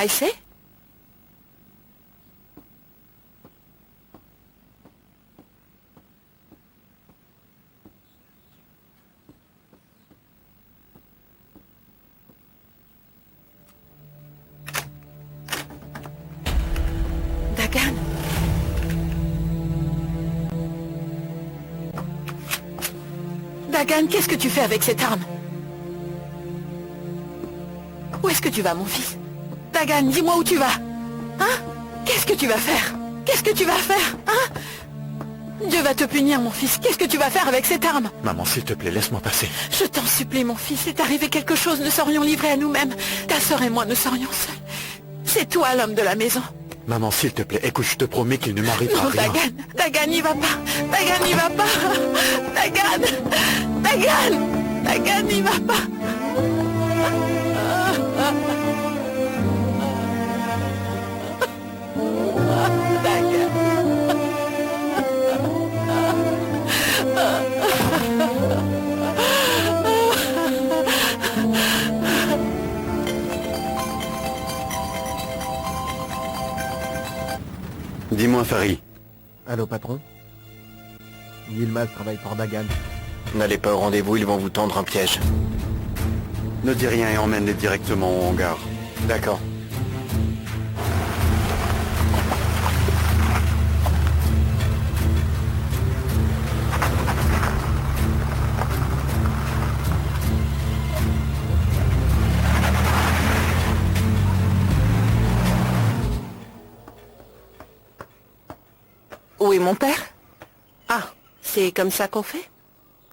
Maïsé? Dagan. Dagan, qu'est-ce que tu fais avec cette arme? Où est-ce que tu vas, mon fils? Dagan, dis-moi où tu vas. Hein? Qu'est-ce que tu vas faire? Qu'est-ce que tu vas faire? Hein? Dieu va te punir, mon fils. Qu'est-ce que tu vas faire avec cette arme? Maman, s'il te plaît, laisse-moi passer. Je t'en supplie, mon fils. C'est arrivé quelque chose. Nous serions livrés à nous-mêmes. Ta sœur et moi, nous serions seuls. C'est toi l'homme de la maison. Maman, s'il te plaît, écoute, je te promets qu'il ne m'arrivera Non, rien. Dagan, Dagan, n'y va pas. Dagan, n'y va pas. Dagan, Dagan, Dagan, n'y va pas. Dagan. Dis-moi, Farid. Allô, patron? Yilmaz travaille pour Dagan. N'allez pas au rendez-vous, ils vont vous tendre un piège. Ne dis rien et emmène-les directement au hangar. D'accord. Où est mon père? Ah, c'est comme ça qu'on fait?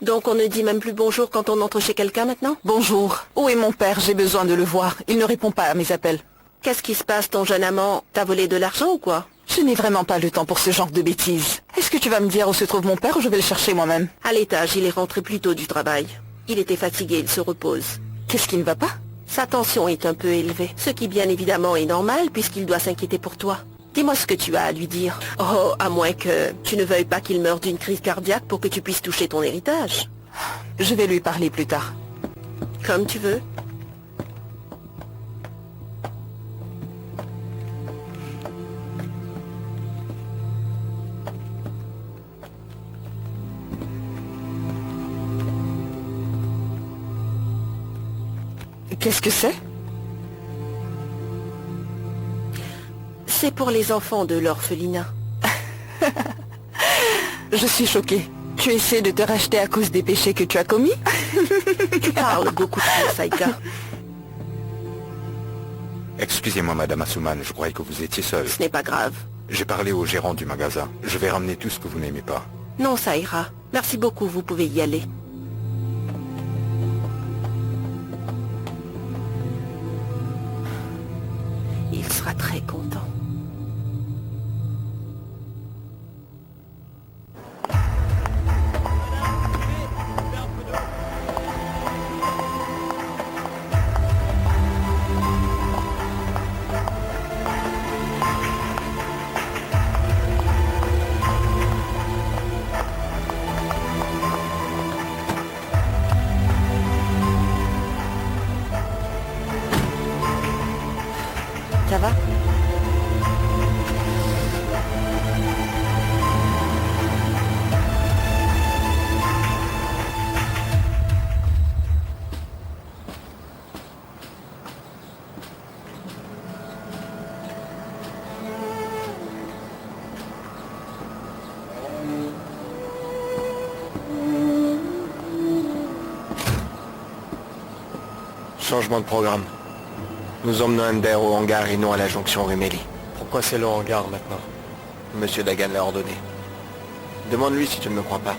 Donc on ne dit même plus bonjour quand on entre chez quelqu'un maintenant? Bonjour. Où est mon père? J'ai besoin de le voir. Il ne répond pas à mes appels. Qu'est-ce qui se passe, ton jeune amant? T'as volé de l'argent ou quoi? Je n'ai vraiment pas le temps pour ce genre de bêtises. Est-ce que tu vas me dire où se trouve mon père ou je vais le chercher moi-même? À l'étage, il est rentré plus tôt du travail. Il était fatigué, il se repose. Qu'est-ce qui ne va pas? Sa tension est un peu élevée, ce qui bien évidemment est normal puisqu'il doit s'inquiéter pour toi. Dis-moi ce que tu as à lui dire. Oh, à moins que tu ne veuilles pas qu'il meure d'une crise cardiaque pour que tu puisses toucher ton héritage. Je vais lui parler plus tard. Comme tu veux. Qu'est-ce que c'est? C'est pour les enfants de l'orphelinat. Je suis choquée. Tu essaies de te racheter à cause des péchés que tu as commis? Tu parles beaucoup trop, Saïka. Excusez-moi, Madame Assouman, je croyais que vous étiez seule. Ce n'est pas grave. J'ai parlé au gérant du magasin. Je vais ramener tout ce que vous n'aimez pas. Non, ça ira. Merci beaucoup, vous pouvez y aller. Il sera très content. Ça va? Changement de programme. Nous emmenons Ender au hangar et non à la jonction Rumeli. Pourquoi c'est le hangar maintenant? Monsieur Dagan l'a ordonné. Demande-lui si tu ne me crois pas.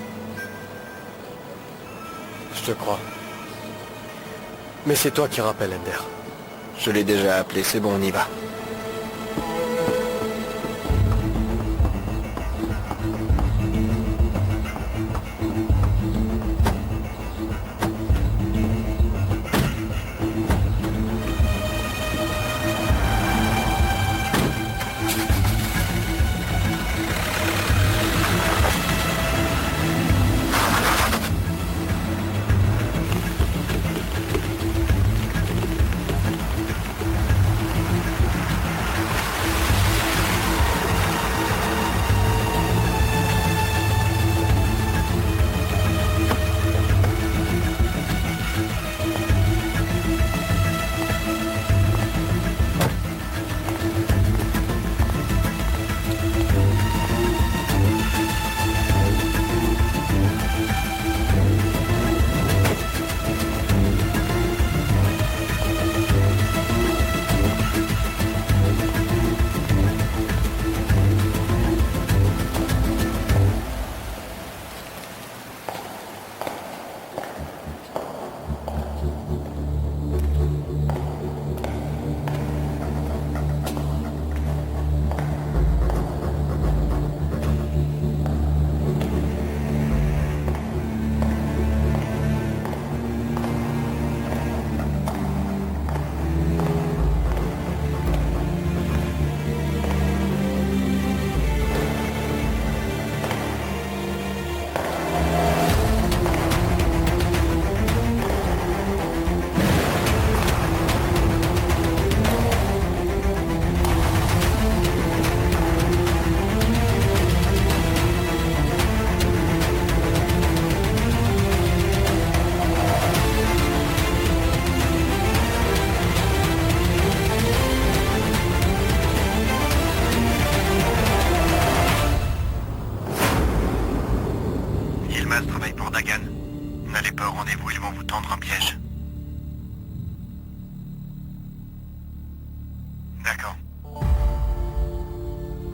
Je te crois. Mais c'est toi qui rappelles Ender. Je l'ai déjà appelé, c'est bon, on y va.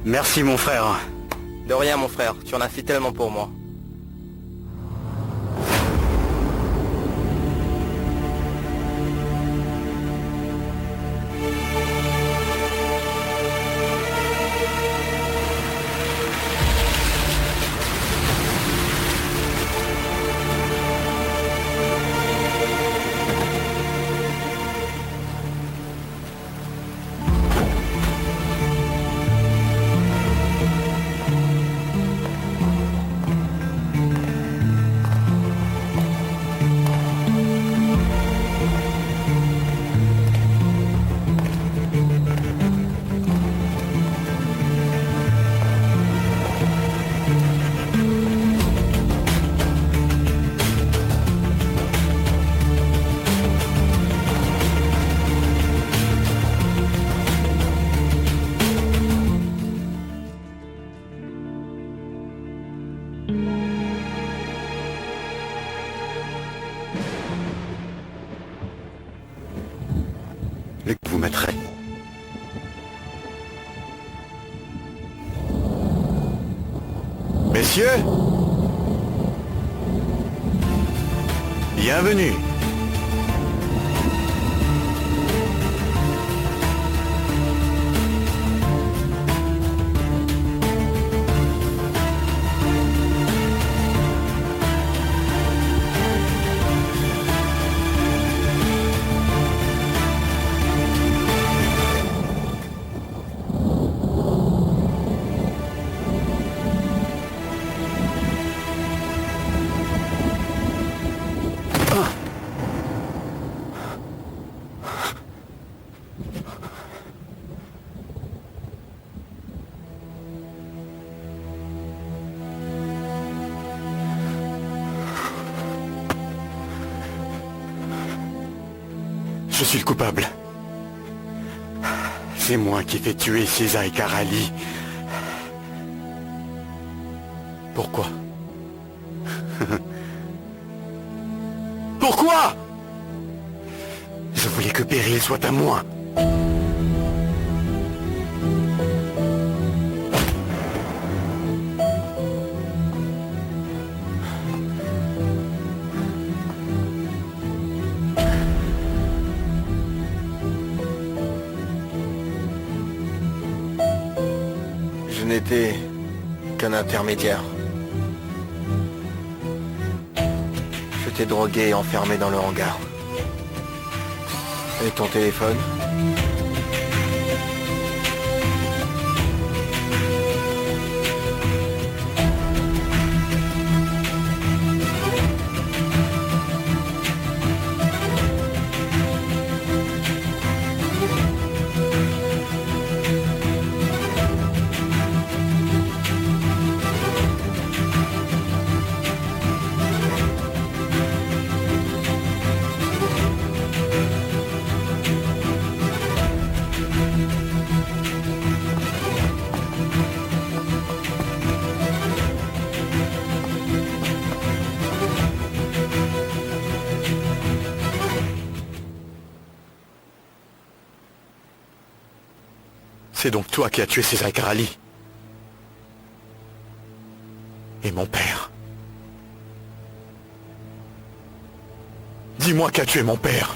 Merci mon frère. De rien, mon frère. Tu en as fait tellement pour moi. Et que vous mettrez. Messieurs, bienvenue. Je suis le coupable. C'est moi qui ai fait tuer César et Karali. Pourquoi? Pourquoi? Je voulais que Péril soit à moi. Je n'étais qu'un intermédiaire. Je t'ai drogué et enfermé dans le hangar. Et ton téléphone? C'est donc toi qui as tué César et Karali. Et mon père. Dis-moi qui a tué mon père.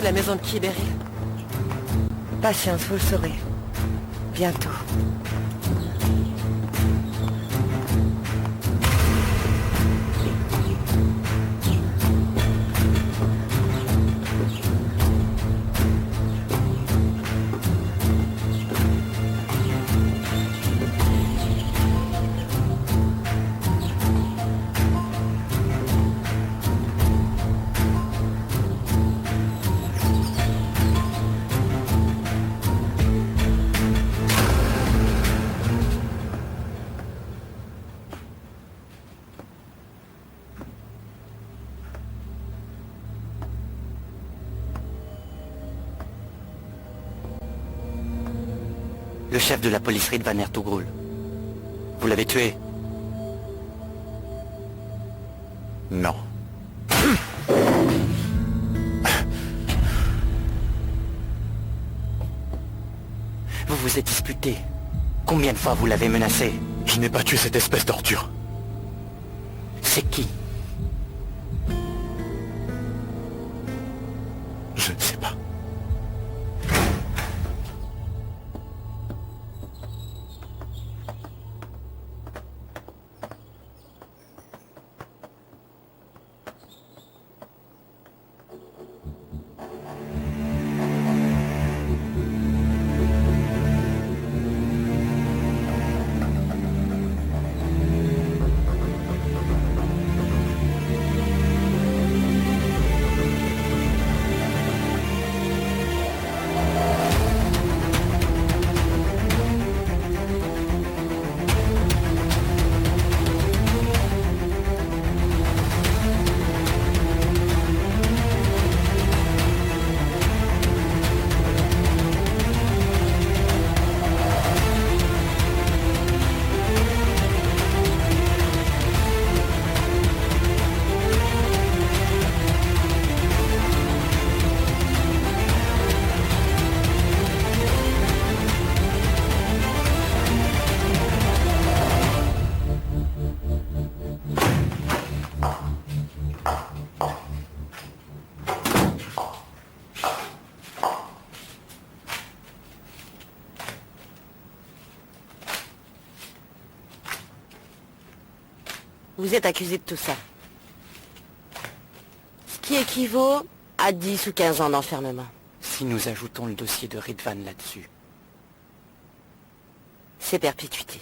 c'est la maison de Kibéri. Patience, vous le saurez. Bientôt. Le chef de la police Ridvan Ertugrul. Vous l'avez tué? Non. Vous vous êtes disputé. Combien de fois vous l'avez menacé? Je n'ai pas tué cette espèce d'ordure. C'est qui? Je ne sais pas. Vous êtes accusé de tout ça. Ce qui équivaut à 10 ou 15 ans d'enfermement. Si nous ajoutons le dossier de Ridvan là-dessus. C'est perpétuité.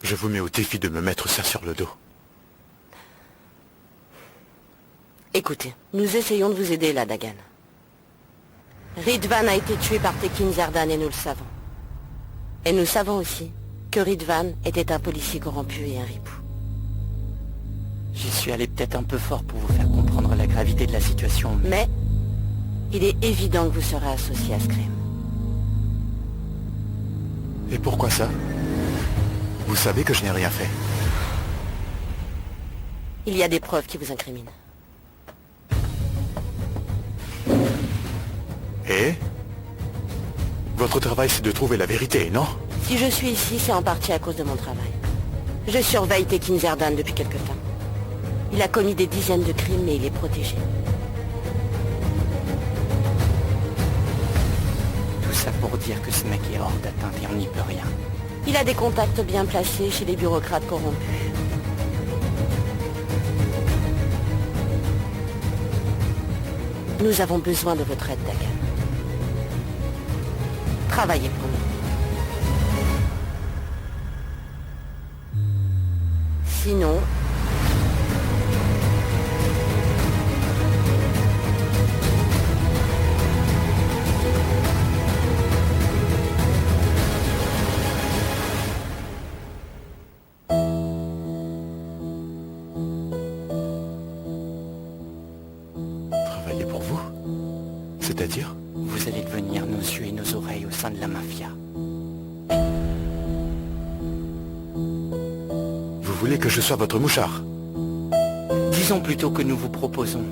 Je vous mets au défi de me mettre ça sur le dos. Écoutez, nous essayons de vous aider là, Dagan. Ridvan a été tué par Tekin Zerdan et nous le savons. Et nous savons aussi que Ridvan était un policier corrompu et un ripou. J'y suis allé peut-être un peu fort pour vous faire comprendre la gravité de la situation, Mais il est évident que vous serez associé à ce crime. Et pourquoi ça? Vous savez que je n'ai rien fait. Il y a des preuves qui vous incriminent. Et votre travail, c'est de trouver la vérité, non? Si je suis ici, c'est en partie à cause de mon travail. Je surveille Tekin Zerdan depuis quelque temps. Il a commis des dizaines de crimes, mais il est protégé. tout ça pour dire que ce mec est hors d'atteinte et on n'y peut rien. Il a des contacts bien placés chez les bureaucrates corrompus. Nous avons besoin de votre aide, Dagan. Travaillez pour nous. Sinon... Travailler pour vous? C'est-à-dire? Vous allez devenir nos yeux et nos oreilles au sein de la mafia. Vous voulez que je sois votre mouchard? Disons plutôt que nous vous proposons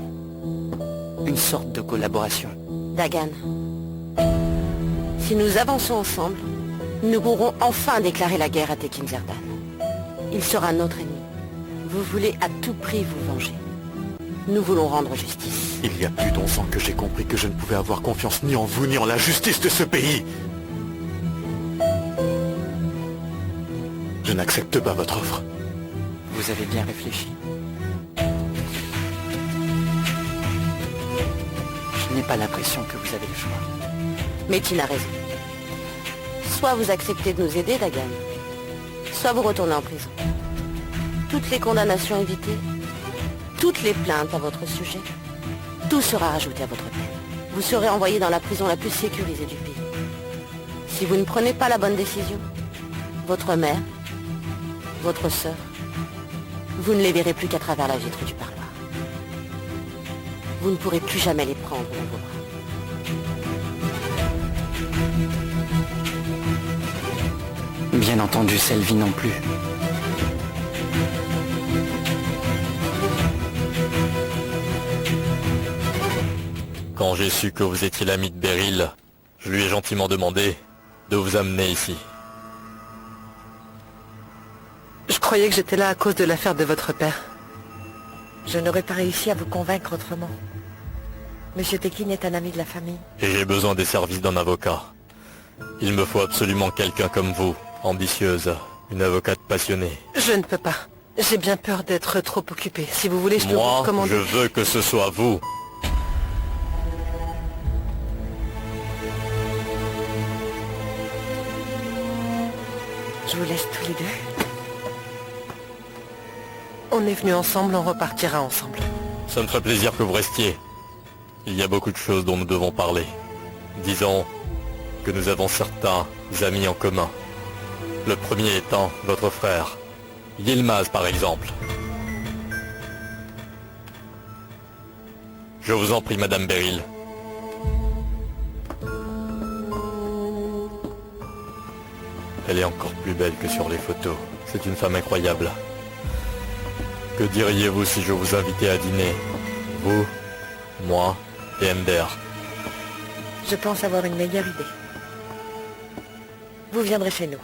une sorte de collaboration. Dagan, si nous avançons ensemble, nous pourrons enfin déclarer la guerre à Tekin Zerdan. Il sera notre ennemi. Vous voulez à tout prix vous venger. Nous voulons rendre justice. Il y a plus d'11 ans que j'ai compris que je ne pouvais avoir confiance ni en vous ni en la justice de ce pays. Je n'accepte pas votre offre. Vous avez bien réfléchi. Je n'ai pas l'impression que vous avez le choix. Mais Tin a raison. Soit vous acceptez de nous aider, Dagan, soit vous retournez en prison. Toutes les condamnations évitées, toutes les plaintes à votre sujet, tout sera rajouté à votre peine. Vous serez envoyé dans la prison la plus sécurisée du pays. Si vous ne prenez pas la bonne décision, votre mère, votre sœur, vous ne les verrez plus qu'à travers la vitre du parloir. Vous ne pourrez plus jamais les prendre dans vos bras. Bien entendu, Selvi non plus. Quand j'ai su que vous étiez l'ami de Beryl, je lui ai gentiment demandé de vous amener ici. Je croyais que j'étais là à cause de l'affaire de votre père. Je n'aurais pas réussi à vous convaincre autrement. Monsieur Tekin est un ami de la famille. Et j'ai besoin des services d'un avocat. Il me faut absolument quelqu'un comme vous, ambitieuse, une avocate passionnée. Je ne peux pas. J'ai bien peur d'être trop occupée. Si vous voulez, je peux vous Moi, recommander... je veux que ce soit vous. Je vous laisse tous les deux. On est venus ensemble, on repartira ensemble. Ça me ferait plaisir que vous restiez. Il y a beaucoup de choses dont nous devons parler. Disons que nous avons certains amis en commun. Le premier étant votre frère, Yilmaz par exemple. Je vous en prie, Madame Beryl. Elle est encore plus belle que sur les photos. C'est une femme incroyable. Que diriez-vous si je vous invitais à dîner? Vous, moi et Ender. Je pense avoir une meilleure idée. Vous viendrez chez nous.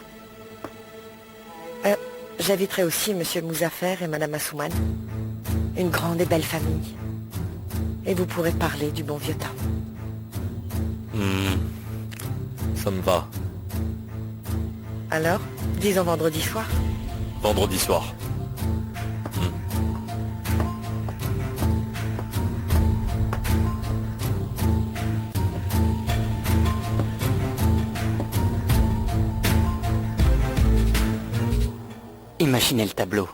J'inviterai aussi Monsieur Mouzafer et Madame Assouman. Une grande et belle famille. Et vous pourrez parler du bon vieux temps. Ça me va. Alors, disons vendredi soir. Vendredi soir. Imaginez le tableau.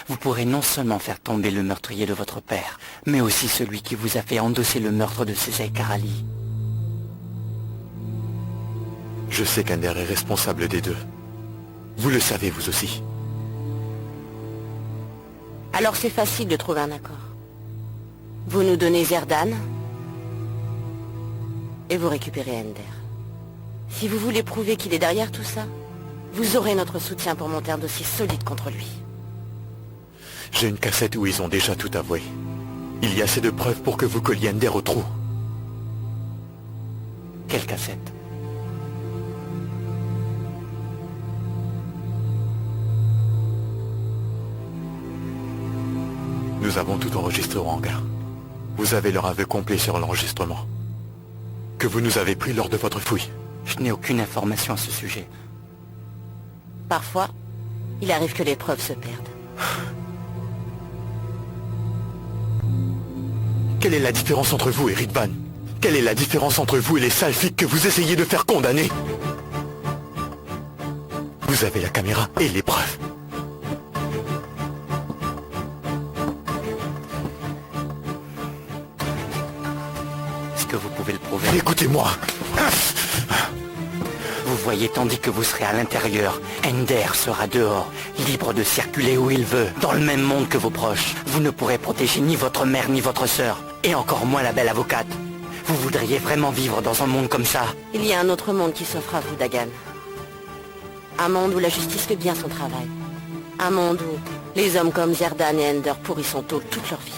Vous pourrez non seulement faire tomber le meurtrier de votre père, mais aussi celui qui vous a fait endosser le meurtre de Césaire Karali. Je sais qu'Ender est responsable des deux. Vous le savez, vous aussi. Alors c'est facile de trouver un accord. Vous nous donnez Zerdan, et vous récupérez Ender. Si vous voulez prouver qu'il est derrière tout ça, vous aurez notre soutien pour monter un dossier solide contre lui. J'ai une cassette où ils ont déjà tout avoué. Il y a assez de preuves pour que vous colliez Ender au trou. Quelle cassette? Nous avons tout enregistré au hangar. Vous avez leur aveu complet sur l'enregistrement. Que vous nous avez pris lors de votre fouille. Je n'ai aucune information à ce sujet. Parfois, il arrive que les preuves se perdent. Quelle est la différence entre vous et Ridvan? Quelle est la différence entre vous et les sales flics que vous essayez de faire condamner? Vous avez la caméra et les preuves. Est-ce que vous pouvez le prouver? Écoutez-moi. Vous voyez, tandis que vous serez à l'intérieur, Ender sera dehors, libre de circuler où il veut, dans le même monde que vos proches. Vous ne pourrez protéger ni votre mère ni votre sœur, et encore moins la belle avocate. Vous voudriez vraiment vivre dans un monde comme ça? Il y a un autre monde qui s'offre à vous, Dagan. Un monde où la justice fait bien son travail. Un monde où les hommes comme Zerdan et Ender pourrissent son taux toute leur vie.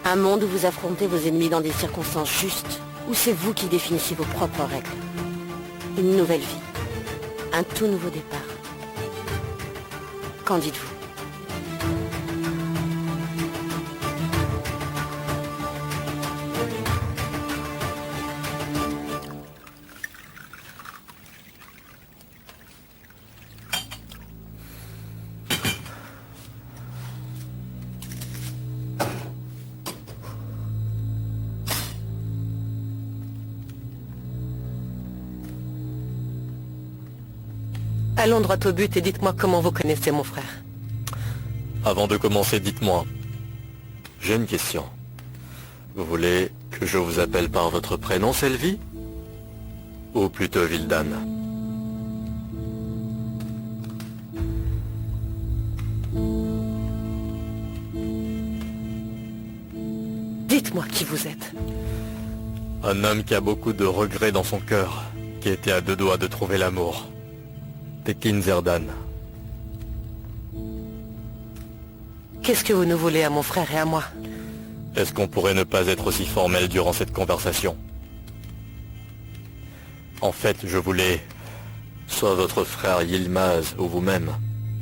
Un monde où vous affrontez vos ennemis dans des circonstances justes, où c'est vous qui définissez vos propres règles. Une nouvelle vie. Un tout nouveau départ. Qu'en dites-vous? Allons droit au but et dites-moi comment vous connaissez mon frère. Avant de commencer, dites-moi. J'ai une question. Vous voulez que je vous appelle par votre prénom, Selvi? Ou plutôt Vildan? Dites-moi qui vous êtes. Un homme qui a beaucoup de regrets dans son cœur, qui était à deux doigts de trouver l'amour. Tekin Zerdan. Qu'est-ce que vous nous voulez à mon frère et à moi? Est-ce qu'on pourrait ne pas être aussi formel durant cette conversation? En fait, je voulais... soit votre frère Yilmaz ou vous-même,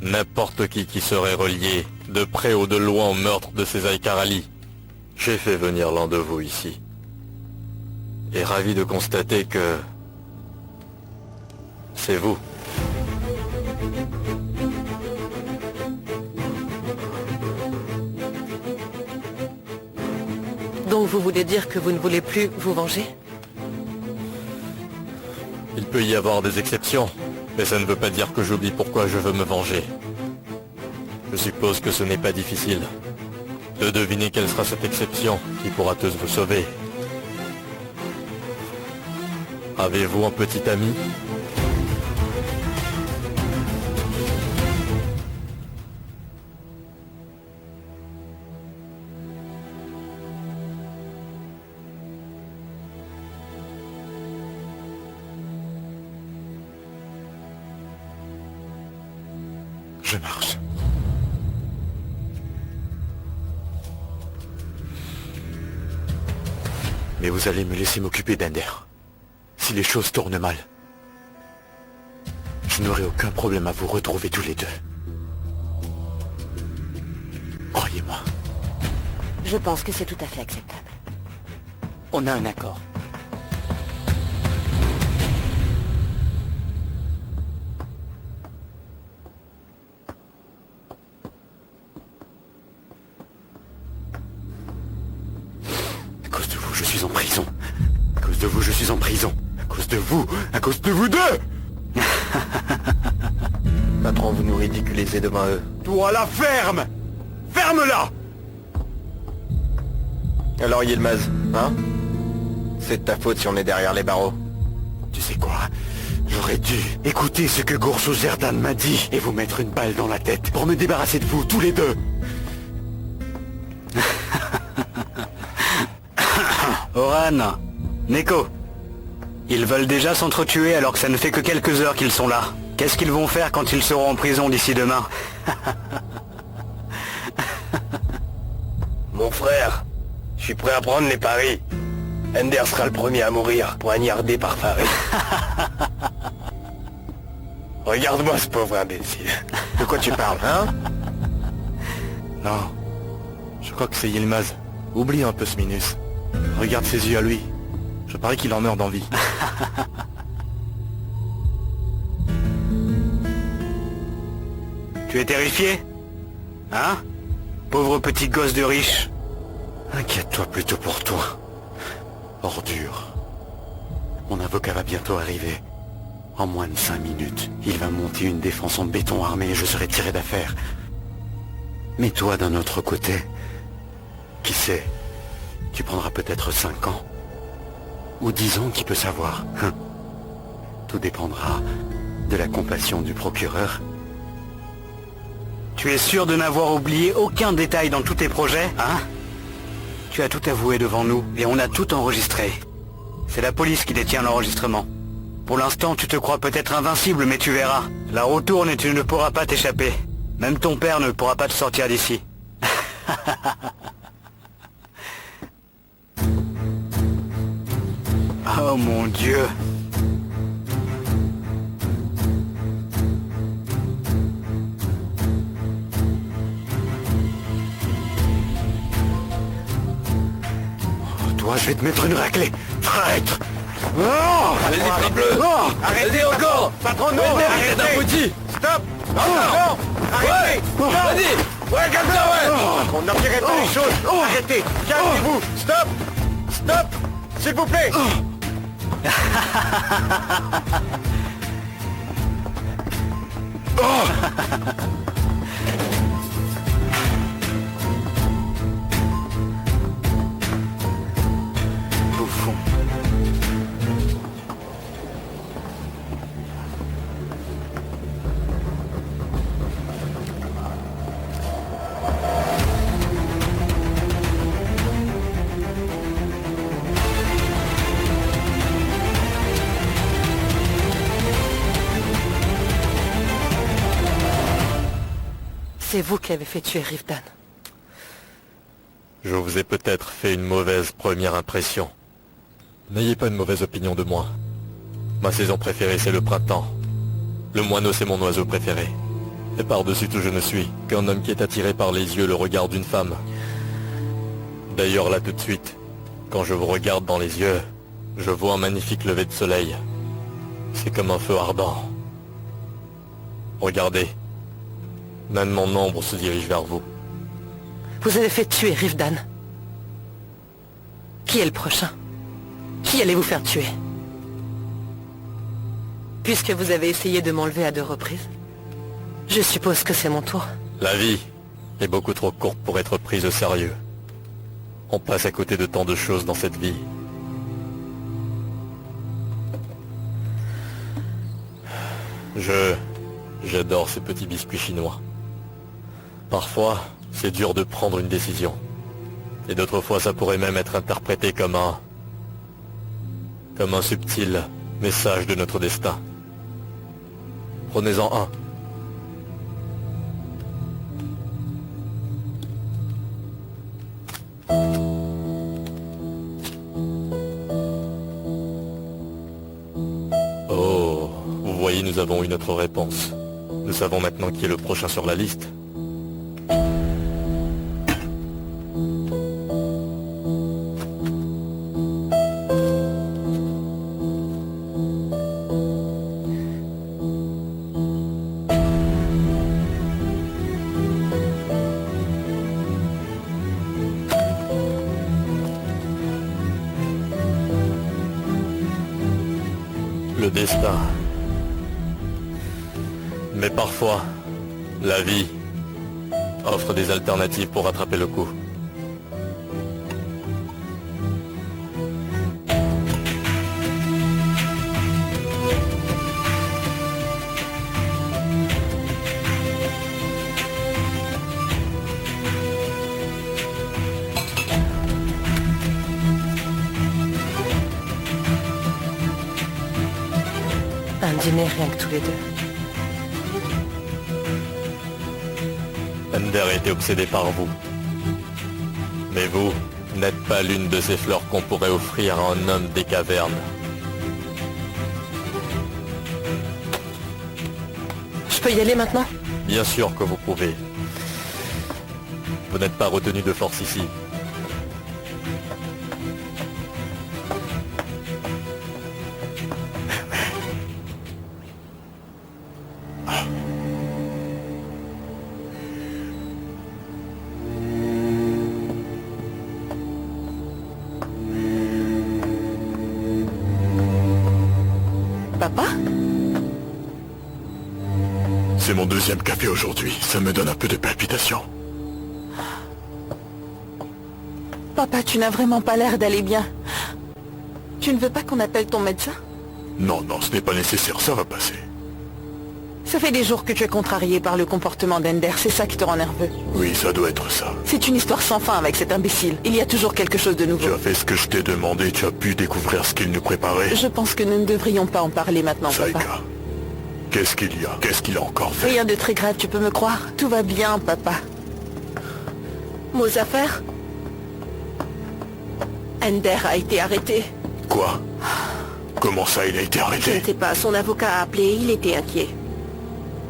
n'importe qui serait relié, de près ou de loin au meurtre de ces Aïkarali. J'ai fait venir l'un de vous ici. Et ravi de constater que... c'est vous. Donc vous voulez dire que vous ne voulez plus vous venger? Il peut y avoir des exceptions, mais ça ne veut pas dire que j'oublie pourquoi je veux me venger. Je suppose que ce n'est pas difficile de deviner quelle sera cette exception qui pourra tous vous sauver. Avez-vous un petit ami? Je marche. Mais vous allez me laisser m'occuper d'Ender. Si les choses tournent mal, je n'aurai aucun problème à vous retrouver tous les deux. Croyez-moi. Je pense que c'est tout à fait acceptable. On a un accord. À cause de vous, je suis en prison. À cause de vous, je suis en prison. À cause de vous deux. Patron, vous nous ridiculisez devant eux. Toi, la ferme. Ferme-la. Alors Yilmaz, hein? C'est de ta faute si on est derrière les barreaux. Tu sais quoi? J'aurais dû écouter ce que Gourso Zerdan m'a dit et vous mettre une balle dans la tête pour me débarrasser de vous, tous les deux. Oran, Neko, ils veulent déjà s'entretuer alors que ça ne fait que quelques heures qu'ils sont là. Qu'est-ce qu'ils vont faire quand ils seront en prison d'ici demain? Mon frère, je suis prêt à prendre les paris. Ender sera le premier à mourir, poignardé par Farid. Regarde-moi ce pauvre imbécile. De quoi tu parles, hein? Non. Je crois que c'est Yilmaz. Oublie un peu ce Minus. Regarde ses yeux à lui. Je parie qu'il en meurt d'envie. Tu es terrifié? Hein? Pauvre petit gosse de riche. Inquiète-toi plutôt pour toi. Ordure. Mon avocat va bientôt arriver. En moins de 5 minutes, il va monter une défense en béton armé et je serai tiré d'affaire. Mais toi, d'un autre côté, qui sait, tu prendras peut-être 5 ans. Ou 10 ans, qui peut savoir, hein. Tout dépendra de la compassion du procureur. Tu es sûr de n'avoir oublié aucun détail dans tous tes projets, hein? Tu as tout avoué devant nous et on a tout enregistré. C'est la police qui détient l'enregistrement. Pour l'instant, tu te crois peut-être invincible, mais tu verras. La roue tourne et tu ne pourras pas t'échapper. Même ton père ne pourra pas te sortir d'ici. Oh mon Dieu. Toi, je vais te mettre une raclée. Traître. Oh, Allez-y, Flic Bleu. Oh, Arrêtez encore. patron, non, Arrêtez, arrêtez. Stop. Non, arrêtez. Non. Vas-y. Ouais, comme ça, ouais. On n'empirerait pas les choses. Arrêtez. Calmez-vous. Stop. Stop. S'il vous plaît. Bouffon. C'est vous qui avez fait tuer Rivdan. Je vous ai peut-être fait une mauvaise première impression. N'ayez pas une mauvaise opinion de moi. Ma saison préférée, c'est le printemps. Le moineau, c'est mon oiseau préféré. Et par-dessus tout, je ne suis qu'un homme qui est attiré par les yeux, le regard d'une femme. D'ailleurs, là tout de suite, quand je vous regarde dans les yeux, je vois un magnifique lever de soleil. C'est comme un feu ardent. Regardez. Même mon ombre se dirige vers vous. Vous avez fait tuer Rivdan. Qui est le prochain? Qui allez vous faire tuer? Puisque vous avez essayé de m'enlever à 2 reprises, je suppose que c'est mon tour. La vie est beaucoup trop courte pour être prise au sérieux. On passe à côté de tant de choses dans cette vie. J'adore ces petits biscuits chinois. Parfois, c'est dur de prendre une décision. Et d'autres fois, ça pourrait même être interprété comme un subtil message de notre destin. Prenez-en un. Oh, vous voyez, nous avons eu notre réponse. Nous savons maintenant qui est le prochain sur la liste. Le destin. Mais parfois, la vie offre des alternatives pour rattraper le coup. Un dîner rien que tous les deux. Ender était obsédé par vous. Mais vous n'êtes pas l'une de ces fleurs qu'on pourrait offrir à un homme des cavernes. Je peux y aller maintenant? Bien sûr que vous pouvez. Vous n'êtes pas retenu de force ici. Papa? C'est mon 2e café aujourd'hui, ça me donne un peu de palpitation. Papa, tu n'as vraiment pas l'air d'aller bien. Tu ne veux pas qu'on appelle ton médecin? Non, non, ce n'est pas nécessaire, ça va passer. Ça fait des jours que tu es contrarié par le comportement d'Ender, c'est ça qui te rend nerveux. Oui, ça doit être ça. C'est une histoire sans fin avec cet imbécile. Il y a toujours quelque chose de Tu nouveau. as fait ce que je t'ai demandé, tu as pu découvrir ce qu'il nous préparait. Je pense que nous ne devrions pas en parler maintenant, papa. Saïka, qu'est-ce qu'il y a? Qu'est-ce qu'il a encore fait? Rien de très grave, tu peux me croire. Tout va bien, papa. Mozaffer? Ender a été arrêté. Quoi? Comment ça, il a été Je ne arrêté? sais pas, son avocat a appelé, il était inquiet.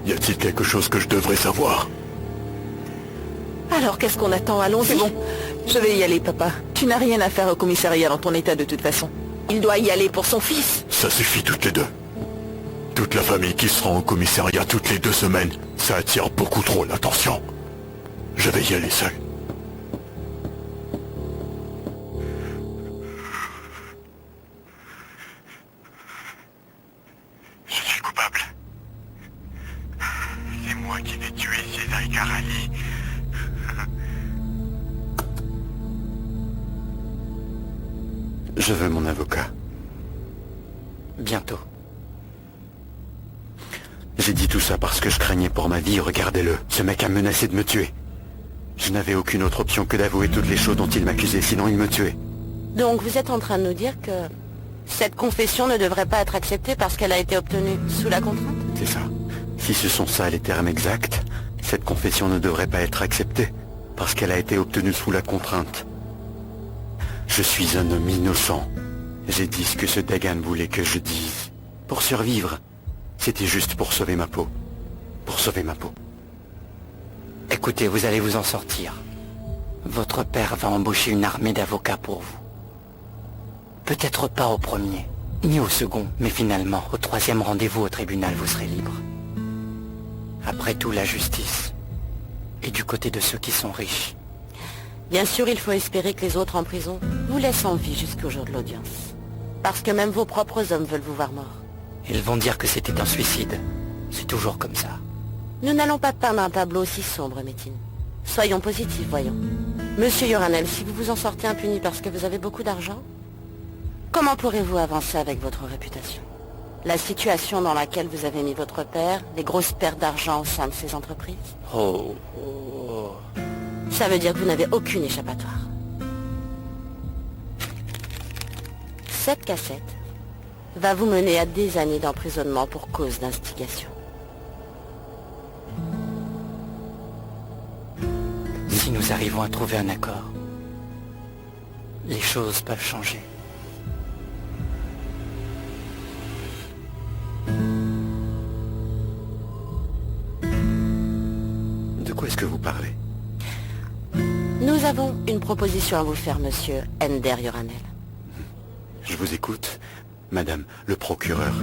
Y a-t-il quelque chose que je devrais savoir? Alors qu'est-ce qu'on attend? Allons-y. C'est bon, je vais y aller, papa. Tu n'as rien à faire au commissariat dans ton état de toute façon. Il doit y aller pour son fils. Ça suffit toutes les deux. Toute la famille qui se rend au commissariat toutes les 2 semaines, ça attire beaucoup trop l'attention. Je vais y aller seul. Je suis coupable. C'est moi moi qui n'ai tué César Carali. Je veux mon avocat. Bientôt. J'ai dit tout ça parce que je craignais pour ma vie, regardez-le. Ce mec a menacé de me tuer. Je n'avais aucune autre option que d'avouer toutes les choses dont il m'accusait, sinon il me tuait. Donc vous êtes en train de nous dire que cette confession ne devrait pas être acceptée parce qu'elle a été obtenue sous la contrainte? C'est ça. Si ce sont ça les termes exacts, cette confession ne devrait pas être acceptée parce qu'elle a été obtenue sous la contrainte. Je suis un homme innocent. J'ai dit ce que ce Dagan voulait que je dise. Pour survivre. C'était juste pour sauver ma peau. Pour sauver ma peau. Écoutez, vous allez vous en sortir. Votre père va embaucher une armée d'avocats pour vous. Peut-être pas au premier, ni au second, mais finalement, au troisième rendez-vous au tribunal, vous serez libre. Après tout, la justice est du côté de ceux qui sont riches. Bien sûr, il faut espérer que les autres en prison vous laissent en vie jusqu'au jour de l'audience. Parce que même vos propres hommes veulent vous voir mort. Ils vont dire que c'était un suicide. C'est toujours comme ça. Nous n'allons pas peindre un tableau aussi sombre, Métine. Soyons positifs, voyons. Monsieur Yoranel, si vous vous en sortez impuni parce que vous avez beaucoup d'argent, comment pourrez-vous avancer avec votre réputation? La situation dans laquelle vous avez mis votre père, les grosses pertes d'argent au sein de ces entreprises? Oh. Ça veut dire que vous n'avez aucune échappatoire. Cette cassette va vous mener à des années d'emprisonnement pour cause d'instigation. Si nous arrivons à trouver un accord, les choses peuvent changer. De quoi est-ce que vous parlez? Nous avons une proposition à vous faire, monsieur Ender Yoranel. Je vous écoute, madame le procureur.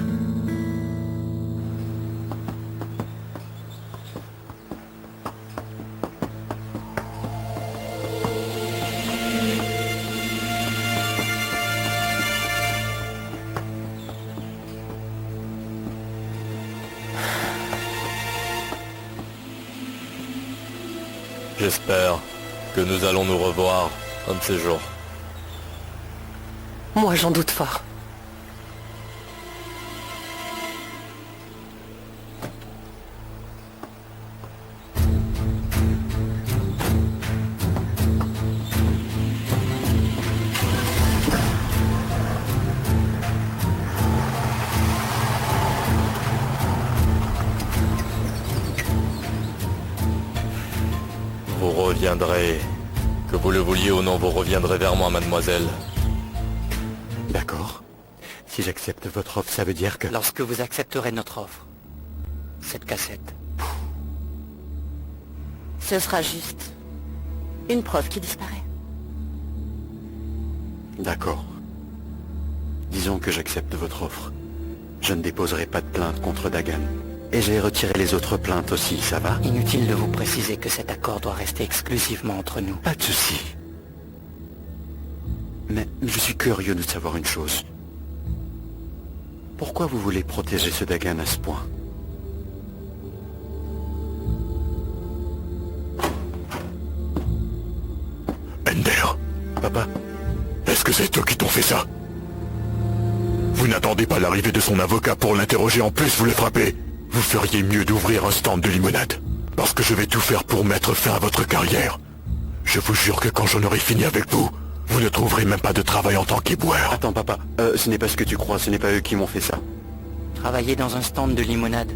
J'espère que nous allons nous revoir un de ces jours. Moi, j'en doute fort. Vous reviendrez. Que vous le vouliez ou non, vous reviendrez vers moi, mademoiselle. D'accord. Si j'accepte votre offre, ça veut dire que... Lorsque vous accepterez notre offre, cette cassette, Ce sera juste une preuve qui disparaît. D'accord. Disons que j'accepte votre offre. Je ne déposerai pas de plainte contre Dagan. Et j'ai retiré les autres plaintes aussi, ça va? inutile de vous préciser que cet accord doit rester exclusivement entre nous. Pas de souci. Mais je suis curieux de savoir une chose. Pourquoi vous voulez protéger ce Dagan à ce point? Ender, Papa? est-ce que c'est eux qui t'ont fait ça? Vous n'attendez pas l'arrivée de son avocat pour l'interroger, en plus vous le frappez. Vous feriez mieux d'ouvrir un stand de limonade. Parce que je vais tout faire pour mettre fin à votre carrière. Je vous jure que quand j'en aurai fini avec vous, vous ne trouverez même pas de travail en tant qu'éboueur. Attends, papa. Ce n'est pas ce que tu crois, ce n'est pas eux qui m'ont fait ça. Travailler dans un stand de limonade,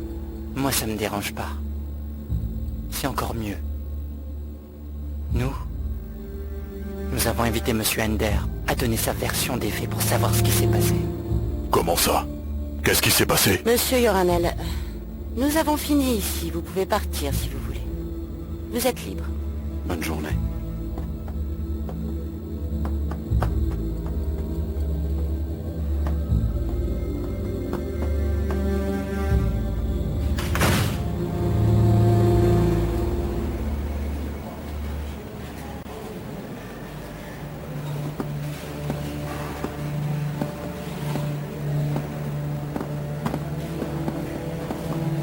moi ça me dérange pas. C'est encore mieux. Nous avons invité Monsieur Ender à donner sa version des faits pour savoir ce qui s'est passé. Comment ça? Qu'est-ce qui s'est passé? Monsieur Yoranel, nous avons fini ici. Vous pouvez partir si vous voulez. Vous êtes libre. Bonne journée.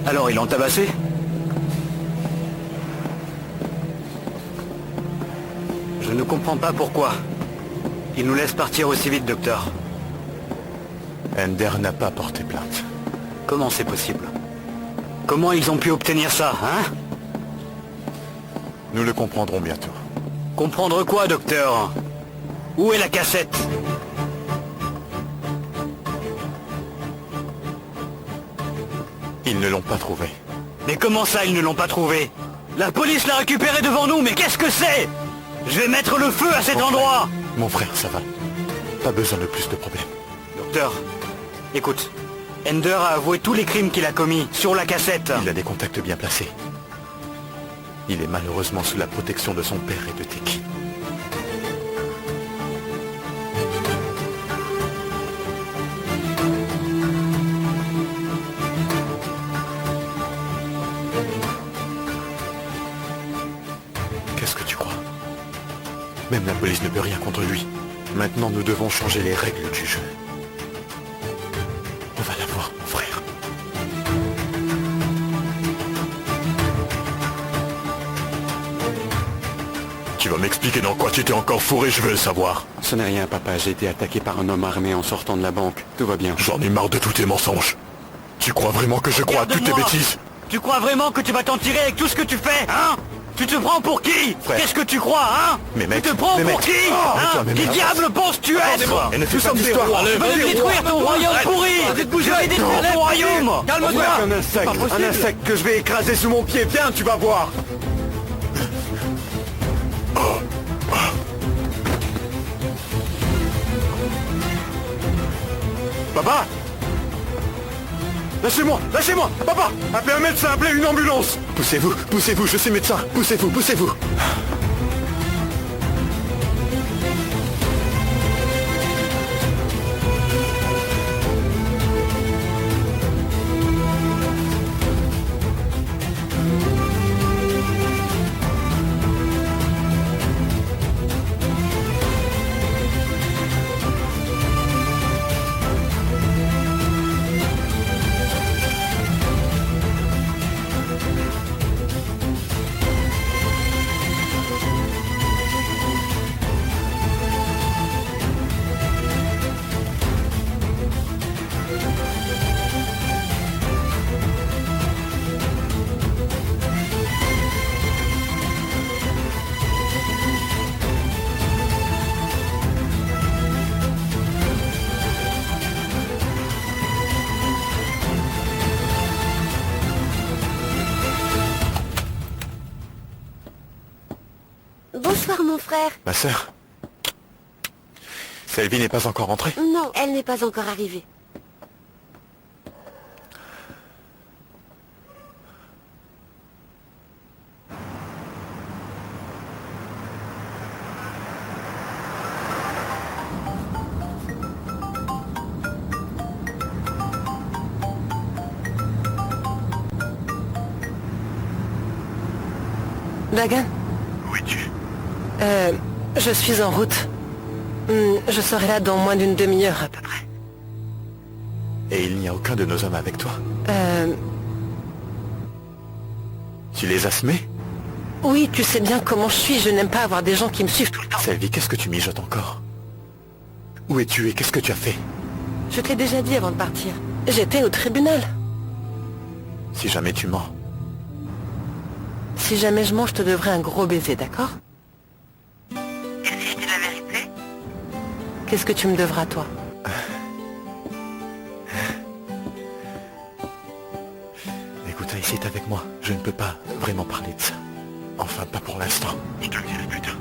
Alors, ils l'ont tabassé? Je ne comprends pas pourquoi. Il nous laisse partir aussi vite, docteur. Ender n'a pas porté plainte. Comment c'est possible? Comment ils ont pu obtenir ça, hein? Nous le comprendrons bientôt. Comprendre quoi, docteur? Où est la cassette? Ils ne l'ont pas trouvé. Mais comment ça, ils ne l'ont pas trouvé? La police l'a récupéré devant nous, mais qu'est-ce que c'est? Je vais mettre le feu à cet endroit! Mon frère, ça va. Pas besoin de plus de problèmes. Docteur, écoute. Ender a avoué tous les crimes qu'il a commis sur la cassette. Il a des contacts bien placés. Il est malheureusement sous la protection de son père et de Teki. Qu'est-ce que tu crois? Même la police ne peut rien contre lui. Maintenant, nous devons changer les règles du jeu. On va la voir, mon frère. Tu vas m'expliquer dans quoi tu t'es encore fourré, je veux le savoir. Ce n'est rien, papa. J'ai été attaqué par un homme armé en sortant de la banque. Tout va bien. J'en ai marre de tous tes mensonges. Tu crois vraiment que je crois à toutes tes Regarde-moi. bêtises? Tu crois vraiment que tu vas t'en tirer avec tout ce que tu fais, hein? Tu te prends pour qui? Frère. Qu'est-ce que tu crois, hein? Mais mec, tu te prends mais pour mec. qui? Arrête-toi, Hein? mais Qui mec. diable penses-tu être? Et ne fais pas d'histoire. Je vais détruire ton royaume pourri! Je vais détruire ton royaume! Calme-toi. Un insecte que je vais écraser sous mon pied. Viens, tu vas voir. Papa! Lâchez-moi! Lâchez-moi! Papa! Appelez un médecin! Appelez une ambulance! Poussez-vous, poussez-vous, je suis médecin. Poussez-vous, poussez-vous. Bonsoir mon frère. Ma sœur. Sylvie n'est pas encore rentrée? Non, elle n'est pas encore arrivée. Dagan, Où es-tu? je suis en route. Je serai là dans moins d'une demi-heure à peu près. Et il n'y a aucun de nos hommes avec toi? Tu les as semés? Oui, tu sais bien comment je suis. Je n'aime pas avoir des gens qui me suivent tout le temps. Sylvie, qu'est-ce que tu mijotes encore? Où es-tu et qu'est-ce que tu as fait? Je te l'ai déjà dit avant de partir. J'étais au tribunal. Si jamais tu mens, Si jamais je mens, je te devrais un gros baiser, d'accord? Et si je dis la vérité? Qu'est-ce que tu me devras, toi? écoute, ici t'es avec moi. Je ne peux pas vraiment parler de ça. Enfin, pas pour l'instant. Je te le dirai plus tard.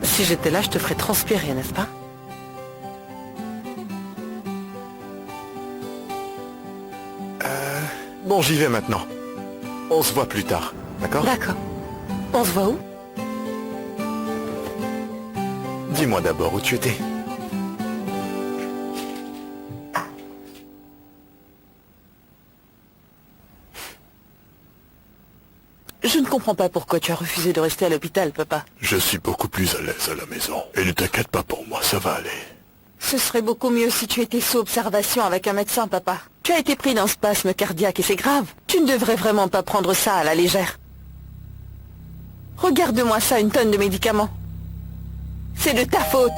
Si j'étais là, je te ferais transpirer, n'est-ce pas? Bon, j'y vais maintenant. On se voit plus tard, d'accord? D'accord. On se voit où? Dis-moi d'abord où tu étais. Je ne comprends pas pourquoi tu as refusé de rester à l'hôpital, papa. Je suis beaucoup plus à l'aise à la maison. Et ne t'inquiète pas pour moi, ça va aller. Ce serait beaucoup mieux si tu étais sous observation avec un médecin, papa. Tu as été pris d'un spasme cardiaque et c'est grave. Tu ne devrais vraiment pas prendre ça à la légère. Regarde-moi ça, une tonne de médicaments. C'est de ta faute.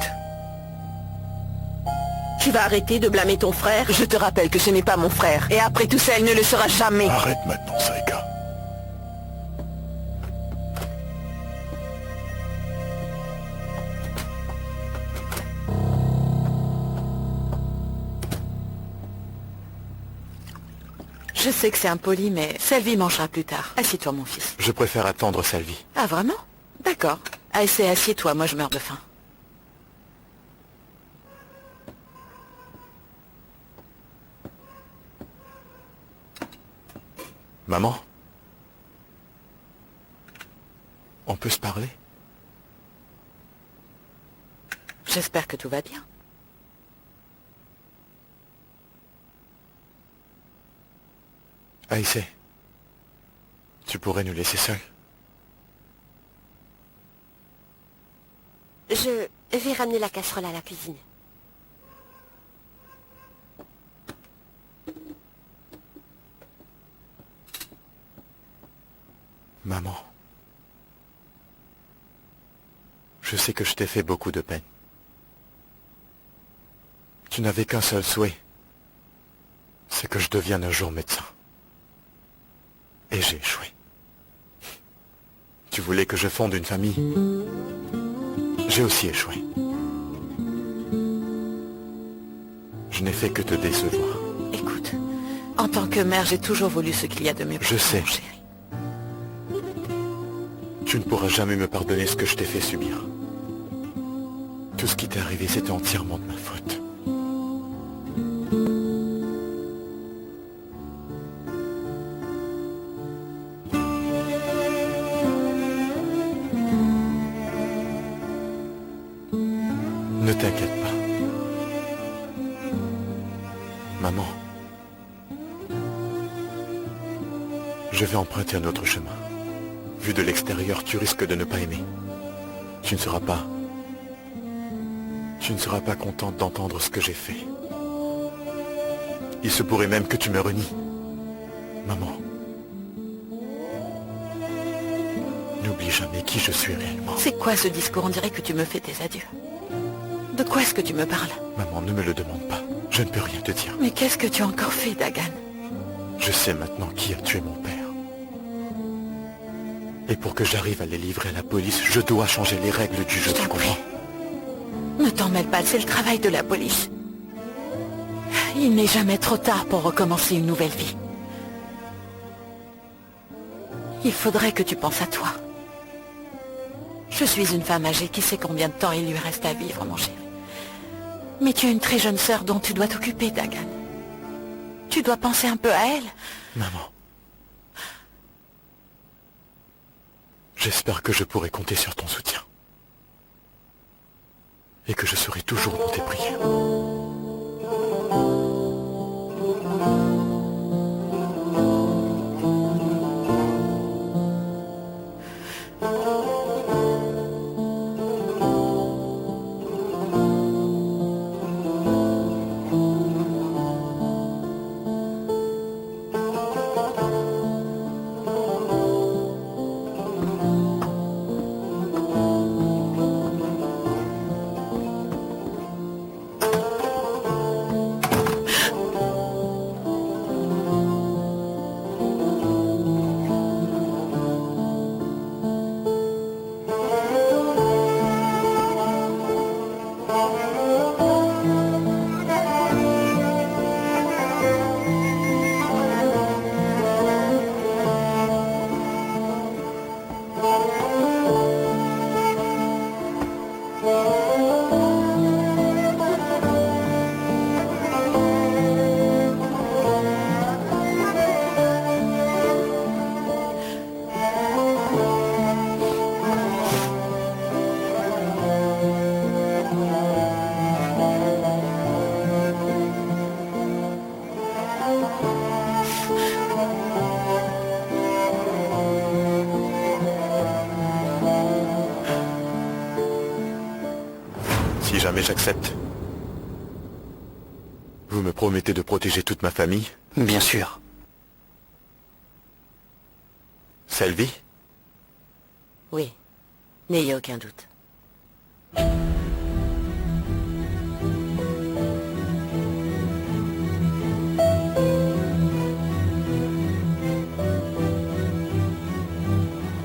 Tu vas arrêter de blâmer ton frère? Je te rappelle que ce n'est pas mon frère. Et après tout ça, elle ne le sera jamais. Arrête maintenant, Saïka. Je sais que c'est impoli, mais Selvi mangera plus tard. Assieds-toi, mon fils. Je préfère attendre Selvi. Ah, vraiment? D'accord. Assieds-toi, moi je meurs de faim. Maman? On peut se parler? J'espère que tout va bien. Aïssé, tu pourrais nous laisser seuls? Je vais ramener la casserole à la cuisine. Maman, je sais que je t'ai fait beaucoup de peine. Tu n'avais qu'un seul souhait, c'est que je devienne un jour médecin. Et j'ai échoué. Tu voulais que je fonde une famille. J'ai aussi échoué. Je n'ai fait que te décevoir. Écoute, en tant que mère, j'ai toujours voulu ce qu'il y a de mieux pour Je sais. mon chéri. Tu ne pourras jamais me pardonner ce que je t'ai fait subir. Tout ce qui t'est arrivé, c'était entièrement de ma faute. Ne t'inquiète pas. Maman, je vais emprunter un autre chemin. Vu de l'extérieur, tu risques de ne pas aimer. Tu ne seras pas contente d'entendre ce que j'ai fait. Il se pourrait même que tu me renies. Maman, n'oublie jamais qui je suis réellement. C'est quoi ce discours? On dirait que tu me fais tes adieux. De quoi est-ce que tu me parles? Maman, ne me le demande pas. Je ne peux rien te dire. Mais qu'est-ce que tu as encore fait, Dagan? Je sais maintenant qui a tué mon père. Et pour que j'arrive à les livrer à la police, je dois changer les règles du jeu, tu comprends? Ne t'en mêle pas, c'est le travail de la police. Il n'est jamais trop tard pour recommencer une nouvelle vie. Il faudrait que tu penses à toi. Je suis une femme âgée qui sait combien de temps il lui reste à vivre, mon chéri. Mais tu as une très jeune sœur dont tu dois t'occuper, Dagan. Tu dois penser un peu à elle. Maman. J'espère que je pourrai compter sur ton soutien. Et que je serai toujours dans tes prières. Si jamais j'accepte, vous me promettez de protéger toute ma famille? Bien sûr. Selvi? Oui, n'ayez aucun doute.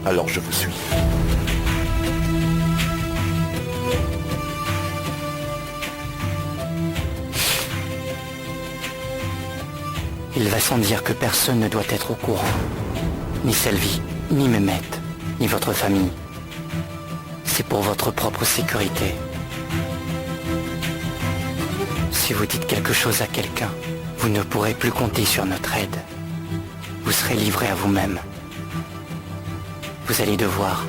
Alors je vous suis. Il va sans dire que personne ne doit être au courant. Ni Selvi, ni Mehmet, ni votre famille. C'est pour votre propre sécurité. Si vous dites quelque chose à quelqu'un, vous ne pourrez plus compter sur notre aide. Vous serez livré à vous-même. Vous allez devoir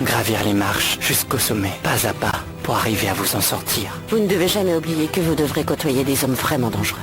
gravir les marches jusqu'au sommet, pas à pas, pour arriver à vous en sortir. Vous ne devez jamais oublier que vous devrez côtoyer des hommes vraiment dangereux.